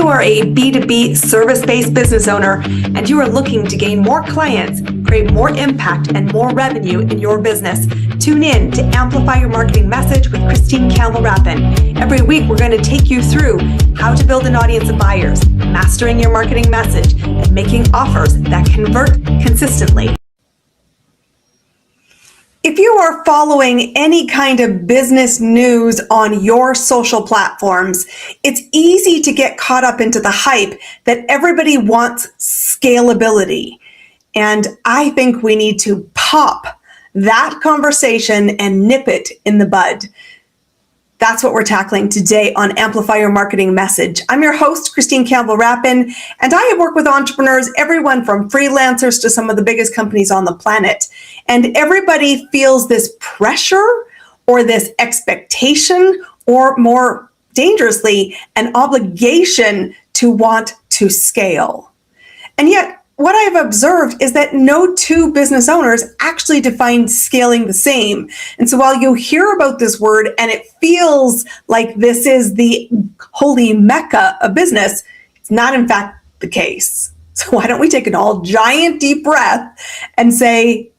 you are a B2B service-based business owner and you are looking to gain more clients, create more impact and more revenue in your business, tune in to Amplify Your Marketing Message with Campbell Rapin. Every week, we're going to take you through how to build an audience of buyers, mastering your marketing message, and making offers that convert consistently. If you are following any kind of business news on your social platforms, it's easy to get caught up into the hype that everybody wants scalability. And I think we need to pop that conversation and nip it in the bud. That's what we're tackling today on Amplify Your Marketing Message. I'm your host, Campbell Rapin, and I have worked with entrepreneurs, everyone from freelancers to some of the biggest companies on the planet. And everybody feels this pressure or this expectation, or more dangerously, an obligation to want to scale. And yet, what I've observed is that no two business owners actually define scaling the same. And so while you hear about this word and it feels like this is the holy mecca of business, it's not in fact the case. So why don't we take an all giant deep breath and say,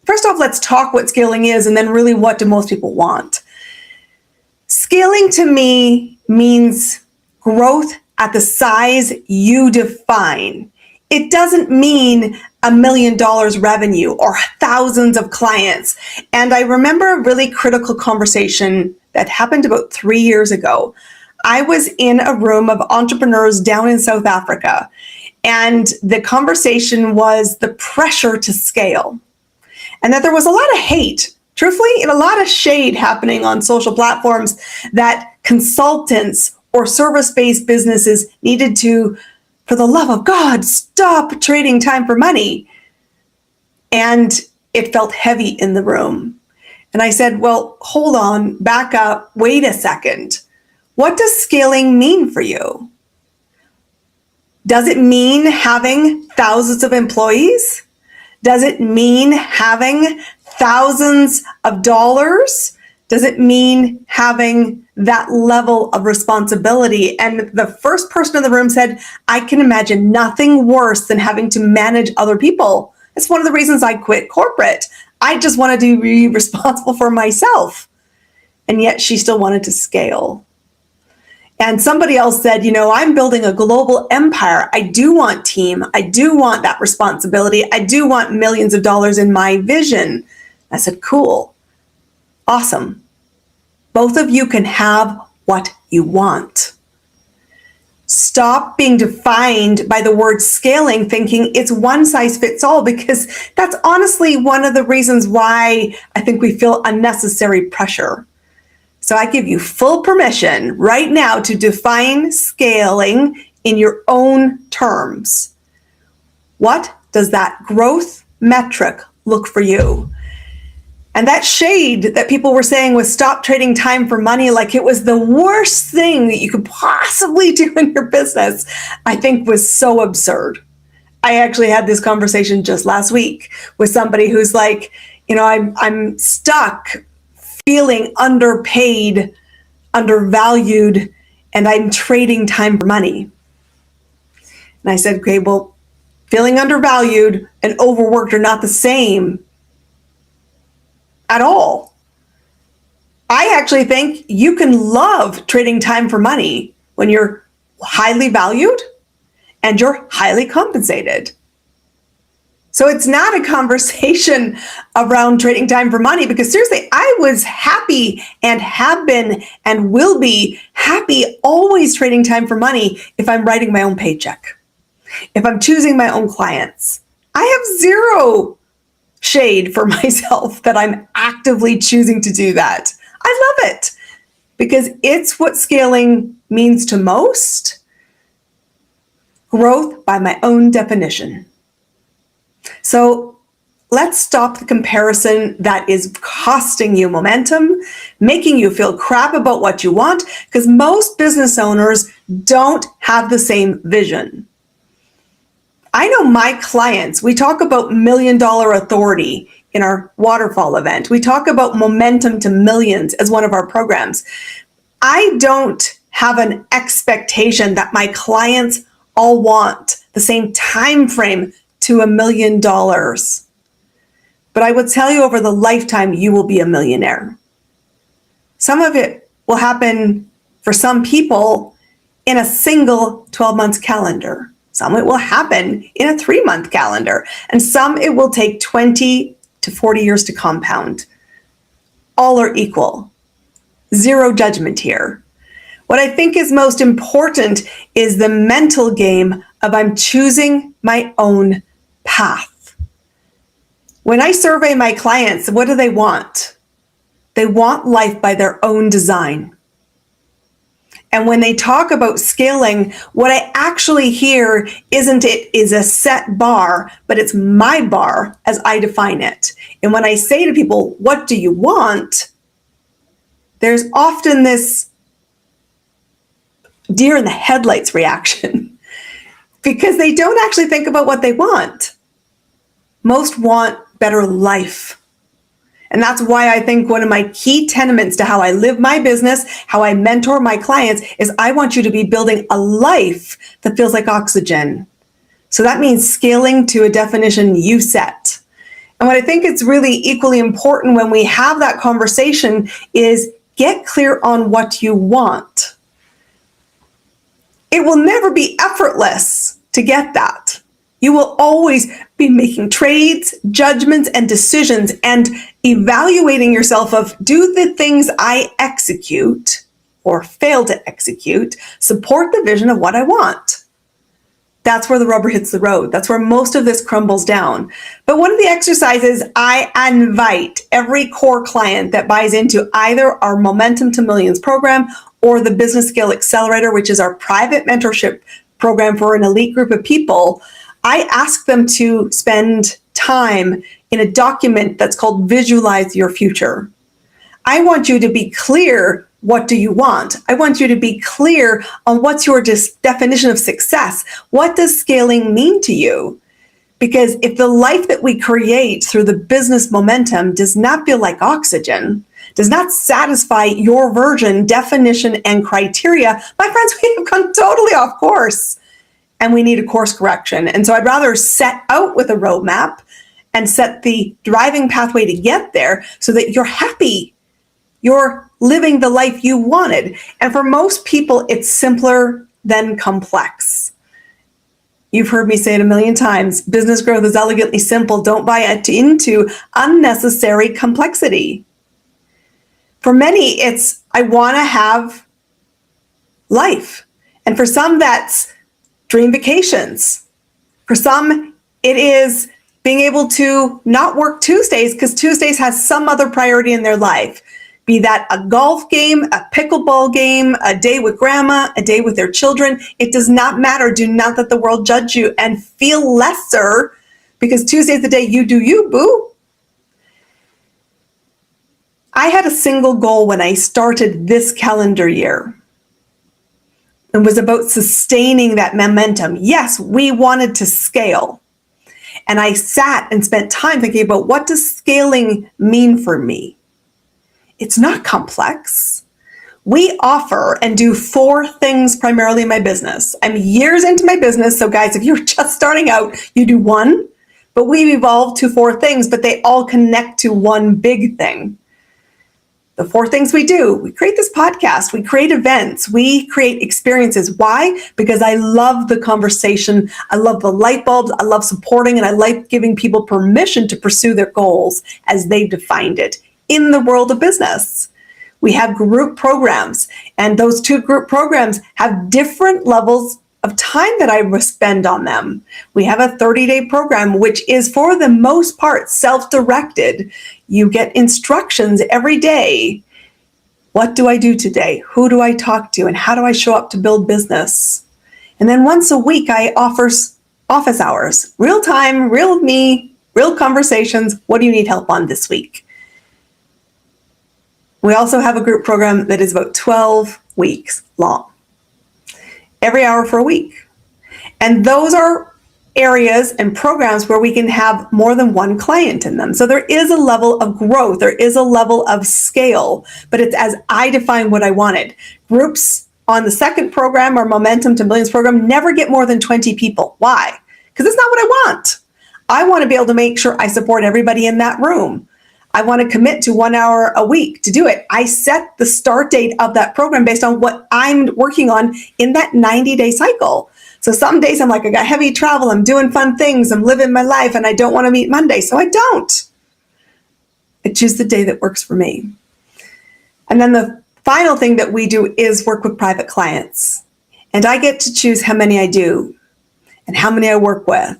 first off, let's talk what scaling is, and then really what do most people want? Scaling to me means growth at the size you define. It doesn't mean $1 million revenue or thousands of clients. And I remember a really critical conversation that happened about 3 years ago. I was in a room of entrepreneurs down in South Africa, and the conversation was the pressure to scale. And that there was a lot of hate, truthfully, and a lot of shade happening on social platforms that consultants or service-based businesses needed to, for the love of God, stop trading time for money. And it felt heavy in the room. And I said, well, hold on, back up, wait a second. What does scaling mean for you? Does it mean having thousands of employees? Does it mean having thousands of dollars? Does it mean having that level of responsibility? And the first person in the room said, I can imagine nothing worse than having to manage other people. It's one of the reasons I quit corporate. I just wanted to be responsible for myself. And yet she still wanted to scale. And somebody else said, I'm building a global empire. I do want team. I do want that responsibility. I do want millions of dollars in my vision. I said, cool. Awesome. Both of you can have what you want. Stop being defined by the word scaling, thinking it's one size fits all, because that's honestly one of the reasons why I think we feel unnecessary pressure. So I give you full permission right now to define scaling in your own terms. What does that growth metric look for you? And that shade that people were saying was stop trading time for money, like it was the worst thing that you could possibly do in your business, I think was so absurd. I actually had this conversation just last week with somebody who's like, I'm stuck feeling underpaid, undervalued, and I'm trading time for money. And I said, okay, well, feeling undervalued and overworked are not the same at all. I actually think you can love trading time for money when you're highly valued and you're highly compensated. So it's not a conversation around trading time for money, because seriously, I was happy and have been and will be happy always trading time for money if I'm writing my own paycheck, if I'm choosing my own clients. I have zero shade for myself that I'm actively choosing to do that. I love it because it's what scaling means to most. Growth by my own definition. So let's stop the comparison that is costing you momentum, making you feel crap about what you want, because most business owners don't have the same vision. I know my clients, we talk about $1 million authority in our waterfall event. We talk about momentum to millions as one of our programs. I don't have an expectation that my clients all want the same time frame to $1 million. But I would tell you, over the lifetime, you will be a millionaire. Some of it will happen for some people in a single 12-month calendar. Some it will happen in a 3-month calendar. And some it will take 20 to 40 years to compound. All are equal. Zero judgment here. What I think is most important is the mental game of I'm choosing my own path. When I survey my clients, what do they want? They want life by their own design. And when they talk about scaling, what I actually hear isn't it is a set bar, but it's my bar as I define it. And when I say to people, what do you want? There's often this deer in the headlights reaction because they don't actually think about what they want. Most want better life. And that's why I think one of my key tenements to how I live my business, how I mentor my clients, is I want you to be building a life that feels like oxygen. So that means scaling to a definition you set. And what I think is really equally important when we have that conversation is get clear on what you want. It will never be effortless to get that. You will always be making trades, judgments, and decisions and evaluating yourself of, do the things I execute or fail to execute support the vision of what I want? That's where the rubber hits the road. That's where most of this crumbles down. But one of the exercises I invite every core client that buys into either our Momentum to Millions program or the Business Scale Accelerator, which is our private mentorship program for an elite group of people, I ask them to spend time in a document that's called Visualize Your Future. I want you to be clear, what do you want? I want you to be clear on what's your definition of success. What does scaling mean to you? Because if the life that we create through the business momentum does not feel like oxygen, does not satisfy your version, definition, and criteria, my friends, we have gone totally off course. And we need a course correction. And so I'd rather set out with a roadmap and set the driving pathway to get there so that you're happy. You're living the life you wanted. And for most people, it's simpler than complex. You've heard me say it a million times. Business growth is elegantly simple. Don't buy into unnecessary complexity. For many, it's, I want to have life. And for some, that's dream vacations. For some, it is being able to not work Tuesdays because Tuesdays has some other priority in their life. Be that a golf game, a pickleball game, a day with grandma, a day with their children. It does not matter. Do not let the world judge you and feel lesser because Tuesday's the day you do you, boo. I had a single goal when I started this calendar year. It was about sustaining that momentum. Yes, we wanted to scale. And I sat and spent time thinking about, what does scaling mean for me? It's not complex. We offer and do 4 things primarily in my business. I'm years into my business. So guys, if you're just starting out, you do 1, but we've evolved to 4 things, but they all connect to one big thing. The 4 things we do: we create this podcast, we create events, we create experiences. Why? Because I love the conversation, I love the light bulbs, I love supporting, and I like giving people permission to pursue their goals as they've defined it in the world of business. We have group programs, and those 2 group programs have different levels of time that I spend on them. We have a 30-day program, which is for the most part self-directed. You get instructions every day. What do I do today? Who do I talk to? And how do I show up to build business? And then once a week, I offer office hours, real time, real me, real conversations. What do you need help on this week? We also have a group program that is about 12 weeks long. Every hour for a week. And those are areas and programs where we can have more than one client in them. So there is a level of growth, there is a level of scale, but it's as I define what I wanted. Groups on the second program, our Momentum to Millions program, never get more than 20 people. Why? Because it's not what I want. I want to be able to make sure I support everybody in that room. I want to commit to 1 hour a week to do it. I set the start date of that program based on what I'm working on in that 90-day cycle. So some days I'm like, I got heavy travel, I'm doing fun things, I'm living my life, and I don't want to meet Monday, so I don't. I choose the day that works for me. And then the final thing that we do is work with private clients. And I get to choose how many I do and how many I work with.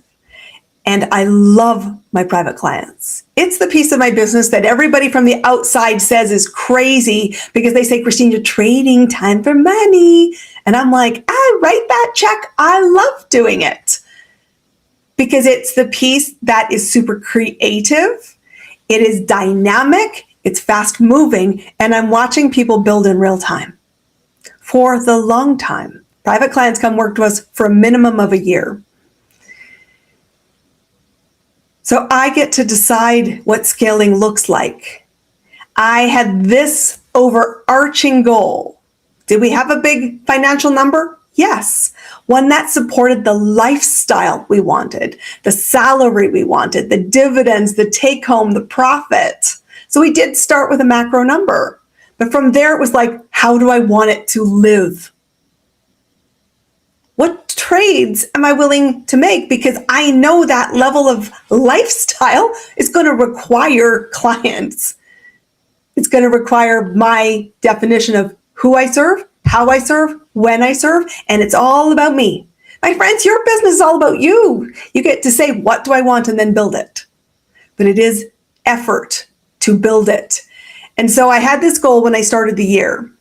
And I love my private clients. It's the piece of my business that everybody from the outside says is crazy because they say, Christine, you're trading time for money. And I'm like, I write that check. I love doing it because it's the piece that is super creative. It is dynamic. It's fast moving. And I'm watching people build in real time for the long time. Private clients come work to us for a minimum of a year. So I get to decide what scaling looks like. I had this overarching goal. Did we have a big financial number? Yes. One that supported the lifestyle we wanted, the salary we wanted, the dividends, the take home, the profit. So we did start with a macro number. But from there, it was like, how do I want it to live? What trades am I willing to make? Because I know that level of lifestyle is going to require clients. It's going to require my definition of who I serve, how I serve, when I serve, and it's all about me. My friends, your business is all about you. You get to say, what do I want, and then build it. But it is effort to build it. And so I had this goal when I started the year.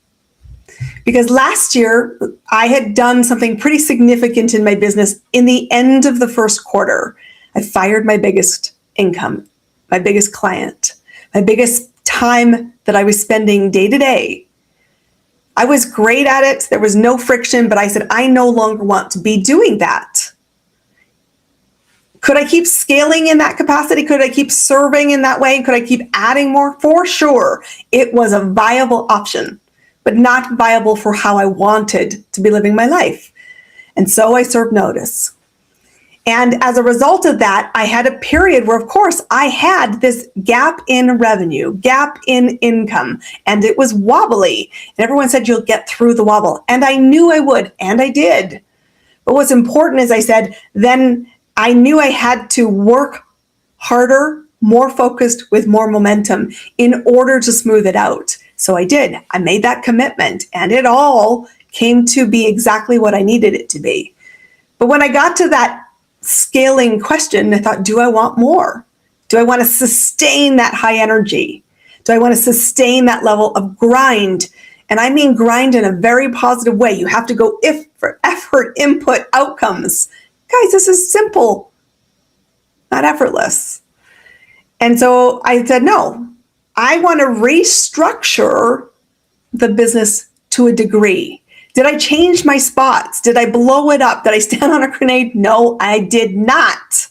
Because last year, I had done something pretty significant in my business in the end of the first quarter. I fired my biggest income, my biggest client, my biggest time that I was spending day to day. I was great at it. There was no friction, but I said, I no longer want to be doing that. Could I keep scaling in that capacity? Could I keep serving in that way? Could I keep adding more? For sure. It was a viable option, but not viable for how I wanted to be living my life. And so I served notice. And as a result of that, I had a period where, of course, I had this gap in revenue, gap in income, and it was wobbly. And everyone said, you'll get through the wobble. And I knew I would, and I did. But what's important is I said, then I knew I had to work harder, more focused, with more momentum in order to smooth it out. So I did. I made that commitment, and it all came to be exactly what I needed it to be. But when I got to that scaling question, I thought, do I want more? Do I want to sustain that high energy? Do I want to sustain that level of grind? And I mean grind in a very positive way. You have to go for effort, input, outcomes. Guys, this is simple, not effortless. And so I said, no, I want to restructure the business to a degree. Did I change my spots? Did I blow it up? Did I stand on a grenade? No, I did not.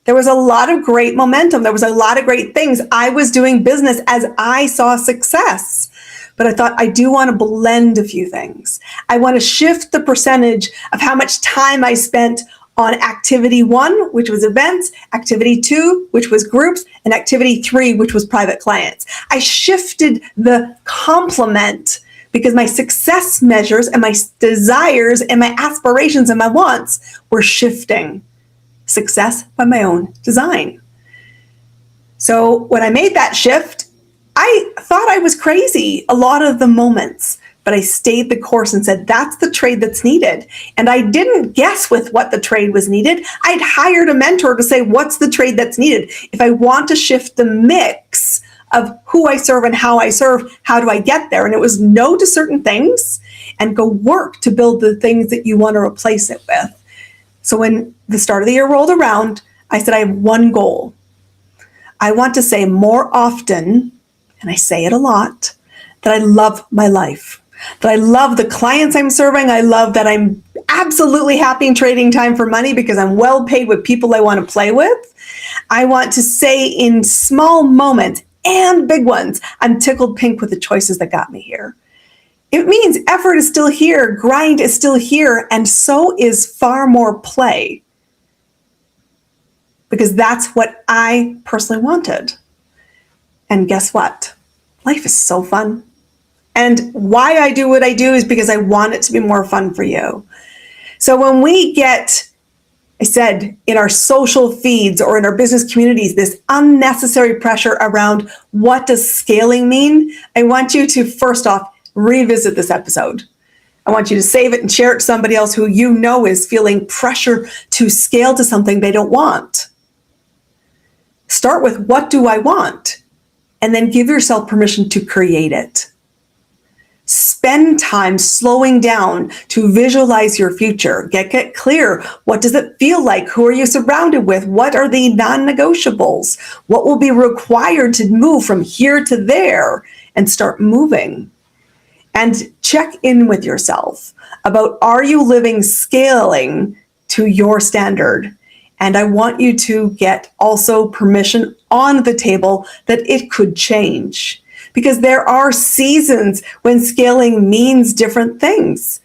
There was a lot of great momentum. There was a lot of great things. I was doing business as I saw success. But I thought, I do want to blend a few things. I want to shift the percentage of how much time I spent on activity 1, which was events, activity 2, which was groups, and activity 3, which was private clients. I shifted the complement because my success measures and my desires and my aspirations and my wants were shifting. Success by my own design. So when I made that shift, I thought I was crazy a lot of the moments, but I stayed the course and said, that's the trade that's needed. And I didn't guess with what the trade was needed. I'd hired a mentor to say, what's the trade that's needed? If I want to shift the mix of who I serve and how I serve, how do I get there? And it was no to certain things and go work to build the things that you want to replace it with. So when the start of the year rolled around, I said, I have one goal. I want to say more often, and I say it a lot, that I love my life, that I love the clients I'm serving. I love that I'm absolutely happy in trading time for money because I'm well paid with people I want to play with. I want to say in small moments and big ones, I'm tickled pink with the choices that got me here. It means effort is still here, grind is still here, and so is far more play. Because that's what I personally wanted. And guess what? Life is so fun. And why I do what I do is because I want it to be more fun for you. So when we get, I said, in our social feeds or in our business communities, this unnecessary pressure around what does scaling mean, I want you to first off revisit this episode. I want you to save it and share it to somebody else who you know is feeling pressure to scale to something they don't want. Start with, what do I want? And then give yourself permission to create it. Spend time slowing down to visualize your future. Get clear. What does it feel like? Who are you surrounded with? What are the non-negotiables? What will be required to move from here to there? And start moving. And check in with yourself about, are you living scaling to your standard? And I want you to get also permission on the table that it could change. Because there are seasons when scaling means different things.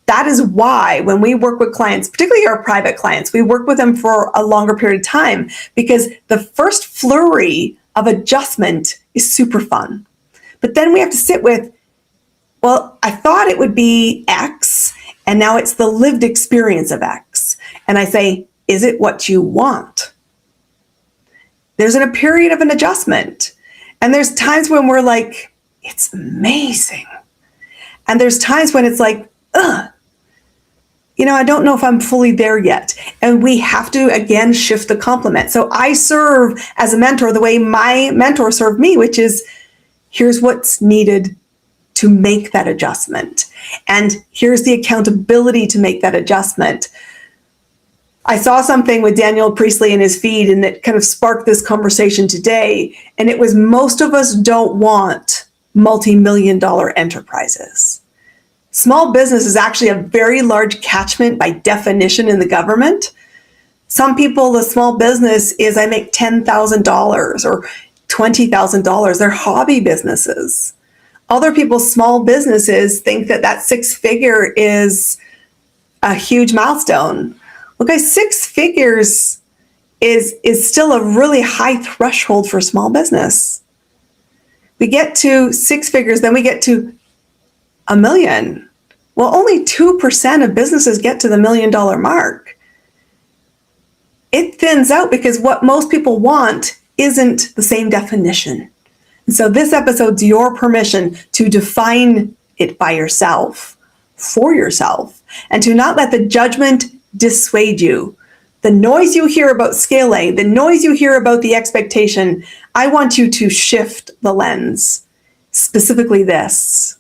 That is why when we work with clients, particularly our private clients, we work with them for a longer period of time, because the first flurry of adjustment is super fun. But then we have to sit with, well, I thought it would be X, and now it's the lived experience of X. And I say, is it what you want? There's a period of an adjustment. And there's times when we're like, it's amazing. And there's times when it's like, I don't know if I'm fully there yet. And we have to, again, shift the compliment. So I serve as a mentor the way my mentor served me, which is, here's what's needed to make that adjustment. And here's the accountability to make that adjustment. I saw something with Daniel Priestley in his feed, and it kind of sparked this conversation today. And it was, most of us don't want multi-million-dollar enterprises. Small business is actually a very large catchment by definition in the government. Some people, the small business is, I make $10,000 or $20,000. They're hobby businesses. Other people's small businesses think that 6-figure is a huge milestone. Well, guys, 6 figures is still a really high threshold for small business. We get to 6 figures, then we get to $1 million. Well, only 2% of businesses get to the $1 million mark. It thins out because what most people want isn't the same definition. And so this episode's your permission to define it by yourself, for yourself, and to not let the judgment dissuade you. The noise you hear about scaling, the noise you hear about the expectation, I want you to shift the lens. Specifically this.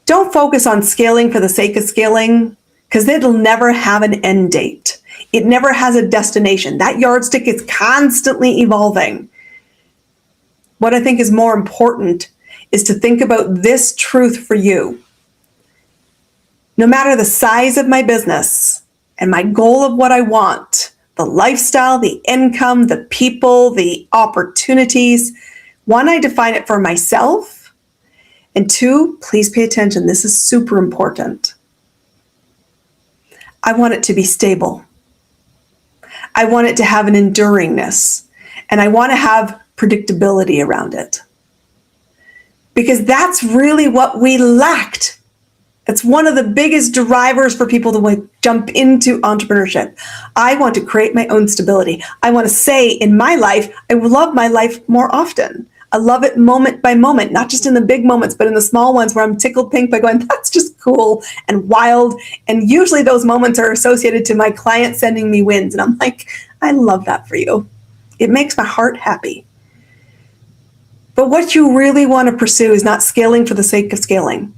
Don't focus on scaling for the sake of scaling, because it'll never have an end date. It never has a destination. That yardstick is constantly evolving. What I think is more important is to think about this truth for you. No matter the size of my business and my goal of what I want, the lifestyle, the income, the people, the opportunities, one, I define it for myself. And two, please pay attention. This is super important. I want it to be stable. I want it to have an enduringness. And I want to have predictability around it. Because that's really what we lacked. It's one of the biggest drivers for people to jump into entrepreneurship. I want to create my own stability. I want to say in my life, I love my life more often. I love it moment by moment, not just in the big moments, but in the small ones where I'm tickled pink by going, that's just cool and wild. And usually those moments are associated to my client sending me wins. And I'm like, I love that for you. It makes my heart happy. But what you really want to pursue is not scaling for the sake of scaling.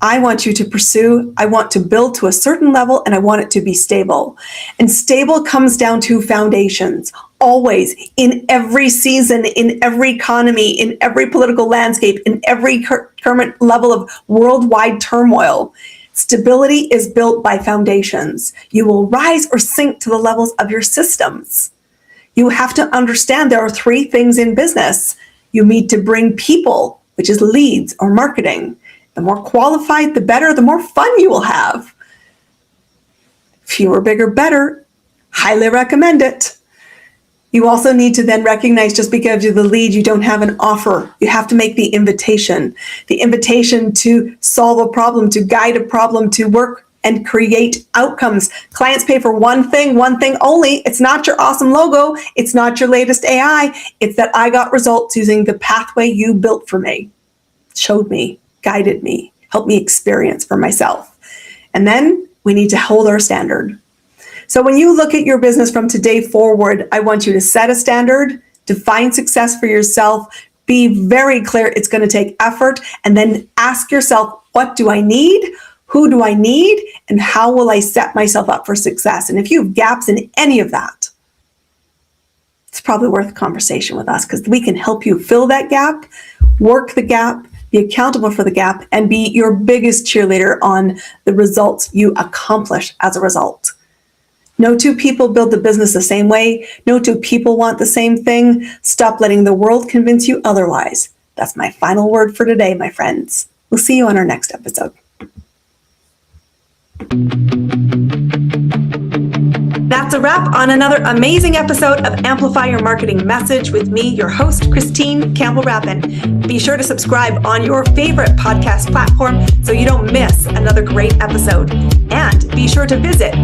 I want you to pursue, I want to build to a certain level, and I want it to be stable. And stable comes down to foundations, always, in every season, in every economy, in every political landscape, in every current level of worldwide turmoil. Stability is built by foundations. You will rise or sink to the levels of your systems. You have to understand there are 3 things in business. You need to bring people, which is leads or marketing. The more qualified, the better, the more fun you will have. Fewer, bigger, better. Highly recommend it. You also need to then recognize just because you're the lead, you don't have an offer. You have to make the invitation to solve a problem, to guide a problem, to work and create outcomes. Clients pay for one thing only. It's not your awesome logo. It's not your latest AI. It's that I got results using the pathway you built for me, showed me, guided me, helped me experience for myself. And then we need to hold our standard. So when you look at your business from today forward, I want you to set a standard, define success for yourself, be very clear it's going to take effort, and then ask yourself, what do I need? Who do I need? And how will I set myself up for success? And if you have gaps in any of that, it's probably worth a conversation with us because we can help you fill that gap, work the gap, be accountable for the gap, and be your biggest cheerleader on the results you accomplish as a result. No two people build the business the same way. No two people want the same thing. Stop letting the world convince you otherwise. That's my final word for today, my friends. We'll see you on our next episode. That's a wrap on another amazing episode of Amplify Your Marketing Message with me, your host, Christine Campbell Rapin. Be sure to subscribe on your favorite podcast platform so you don't miss another great episode. And be sure to visit